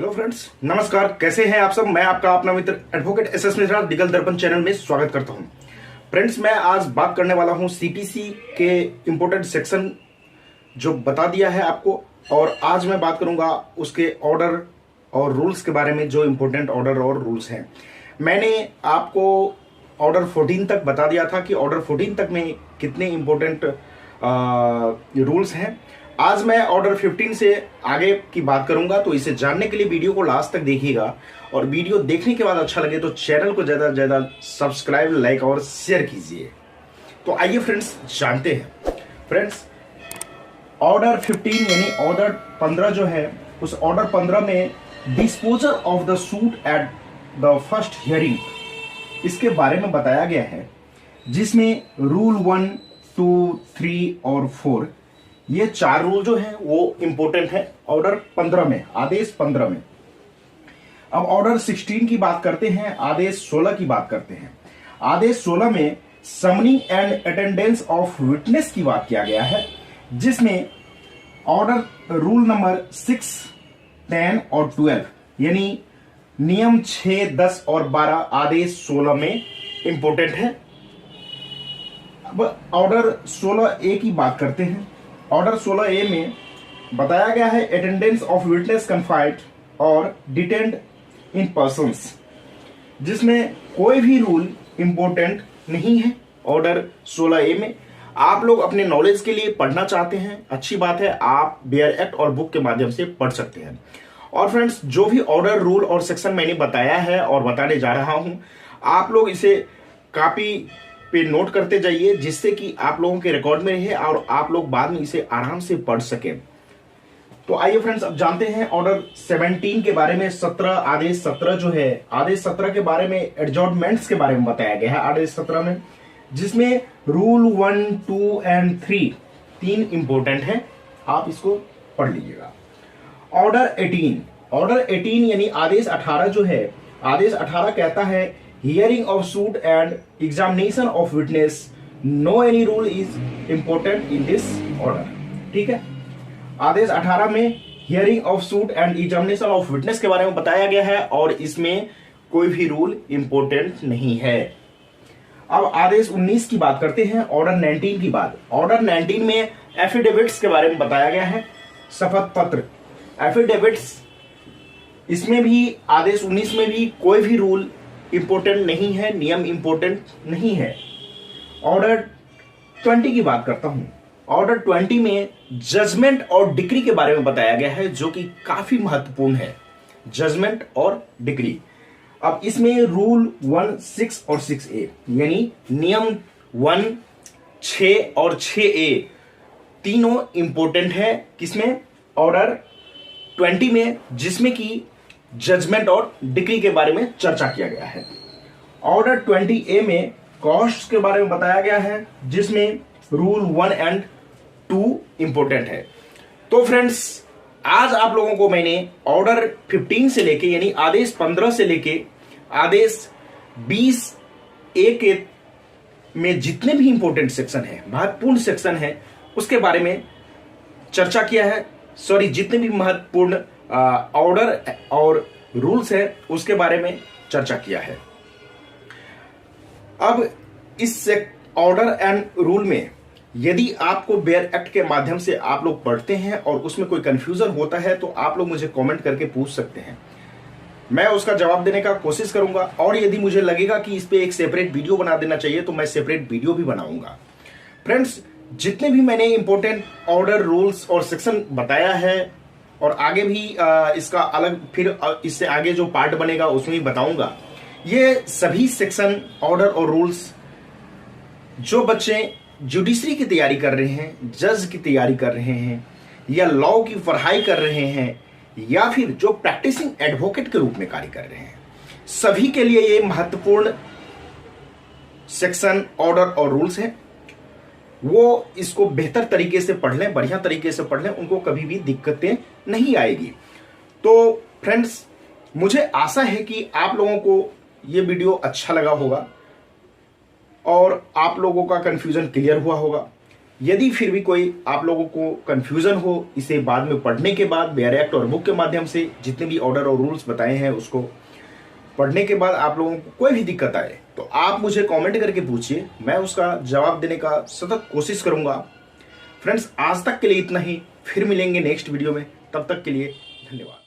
Hello friends, नमस्कार। कैसे हैं आप सब। मैं आपका अपना मित्र एडवोकेट एसएस मिश्रा लीगल दर्पण चैनल में स्वागत करता हूं। फ्रेंड्स, मैं आज बात करने वाला हूं सीपीसी के इंपोर्टेंट सेक्शन जो बता दिया है आपको, और आज मैं बात करूंगा उसके ऑर्डर और रूल्स के बारे में, जो इंपोर्टेंट ऑर्डर और रूल्स हैं। मैंने आपको ऑर्डर 14 तक बता दिया था कि ऑर्डर 14 तक में कितने इंपोर्टेंट रूल्स हैं। आज मैं ऑर्डर 15 से आगे की बात करूंगा, तो इसे जानने के लिए वीडियो को लास्ट तक देखिएगा, और वीडियो देखने के बाद अच्छा लगे तो चैनल को ज़्यादा से ज़्यादा सब्सक्राइब, लाइक और शेयर कीजिए। तो आइए फ्रेंड्स, जानते हैं। फ्रेंड्स, ऑर्डर 15 यानी ऑर्डर 15 जो है, उस ऑर्डर 15 में disposal of the suit at the first hearing, इसके बारे में बताया गया है, जिसमें रूल 1, 2, 3 और 4 ये 4 रूल जो हैं वो इंपोर्टेंट है ऑर्डर 15 में, आदेश 15 में। अब ऑर्डर 16 की बात करते हैं, आदेश 16 की बात करते हैं। आदेश 16 में summoning and attendance of witness की बात किया गया है, जिसमें ऑर्डर रूल नंबर 6, 10 और 12 यानी नियम 6, 10 और 12 आदेश 16 में इंपोर्टेंट है। अब ऑर्डर 16A की बात करते हैं। ऑर्डर 16A में बताया गया है अटेंडेंस ऑफ विटनेस कन्फाइंड और डिटेन्ड इन पर्सन्स, जिसमें कोई भी रूल इंपॉर्टेंट नहीं है। ऑर्डर 16A में आप लोग अपने नॉलेज के लिए पढ़ना चाहते हैं, अच्छी बात है, आप बेयर एक्ट और बुक के माध्यम से पढ़ सकते हैं। और फ्रेंड्स, जो भी ऑर्डर, रूल और सेक्शन मैंने बताया है और बताने जा रहा हूं, आप लोग इसे कॉपी पे नोट करते जाइए, जिससे कि आप लोगों के रिकॉर्ड में रहे और आप लोग बाद में इसे आराम से पढ़ सकें। तो आइए फ्रेंड्स, अब जानते हैं ऑर्डर 17 के बारे में। 17 आदेश 17 जो है, आदेश 17 के बारे में एडजॉर्नमेंट्स के बारे में बताया गया है आदेश 17 में, जिसमें रूल 1, 2 एंड 3 इंपोर्टेंट है। आप इसको पढ़ लीजिएगा। ऑर्डर 18 यानी आदेश 18 जो है, आदेश 18 कहता है hearing of suit and examination of witness, no any rule is important in this order. ठीक है, आदेश 18 में hearing of suit and examination of witness के बारे में बताया गया है, और इसमें कोई भी रूल इंपोर्टेंट नहीं है। अब आदेश 19 की बात करते हैं, ऑर्डर 19 की बात। ऑर्डर 19 में एफिडेविट्स के बारे में बताया गया है, शपथ पत्र, एफिडेविट्स। इसमें भी आदेश 19 में भी कोई भी रूल इंपोर्टेंट नहीं है, नियम इंपोर्टेंट नहीं है। ऑर्डर 20 की बात करता हूं। ऑर्डर 20 में जजमेंट और डिक्री के बारे में बताया गया है, जो कि काफी महत्वपूर्ण है, जजमेंट और डिक्री। अब इसमें रूल 1, 6 और 6A यानी नियम 1, 6 और 6A तीनों इंपोर्टेंट है। किसमें? ऑर्डर 20 में, जिसमें कि जजमेंट और डिक्री के बारे में चर्चा किया गया है। ऑर्डर 20A में कॉस्ट के बारे में बताया गया है, जिसमें रूल 1 एंड 2 इंपोर्टेंट है। तो फ्रेंड्स, आज आप लोगों को मैंने ऑर्डर 15 से लेके यानी आदेश 15 से लेके आदेश 20A के में जितने भी इंपोर्टेंट सेक्शन है, महत्वपूर्ण सेक्शन है, उसके बारे में चर्चा किया है। सॉरी, जितने भी महत्वपूर्ण ऑर्डर और रूल्स है उसके बारे में चर्चा किया है। अब इस ऑर्डर एंड रूल में यदि आपको बेयर एक्ट के माध्यम से आप लोग पढ़ते हैं और उसमें कोई कंफ्यूजन होता है, तो आप लोग मुझे कमेंट करके पूछ सकते हैं, मैं उसका जवाब देने का कोशिश करूंगा। और यदि मुझे लगेगा कि इस पे एक सेपरेट वीडियो बना देना चाहिए, तो मैं सेपरेट वीडियो भी बनाऊंगा। फ्रेंड्स, जितने भी मैंने इंपोर्टेंट ऑर्डर, रूल्स और सेक्शन बताया है, और आगे भी इसका अलग, फिर इससे आगे जो पार्ट बनेगा उसमें भी बताऊंगा, ये सभी सेक्शन, ऑर्डर और रूल्स जो बच्चे जुडिशरी की तैयारी कर रहे हैं, जज की तैयारी कर रहे हैं, या लॉ की पढ़ाई कर रहे हैं, या फिर जो प्रैक्टिसिंग एडवोकेट के रूप में कार्य कर रहे हैं, सभी के लिए ये महत्वपूर्ण सेक्शन, ऑर्डर और रूल्स हैं। वो इसको बेहतर तरीके से पढ़ लें, बढ़िया तरीके से पढ़ लें, उनको कभी भी दिक्कतें नहीं आएगी। तो फ्रेंड्स, मुझे आशा है कि आप लोगों को ये वीडियो अच्छा लगा होगा और आप लोगों का कंफ्यूजन क्लियर हुआ होगा। यदि फिर भी कोई आप लोगों को कंफ्यूजन हो इसे बाद में पढ़ने के बाद बेयर एक्ट और बुक के माध्यम से जितने भी ऑर्डर और रूल्स बताए हैं उसको पढ़ने के बाद आप लोगों को कोई भी दिक्कत आए तो आप मुझे कमेंट करके पूछिए, मैं उसका जवाब देने का सतत कोशिश करूंगा। फ्रेंड्स, आज तक के लिए इतना ही, फिर मिलेंगे नेक्स्ट वीडियो में, तब तक के लिए धन्यवाद।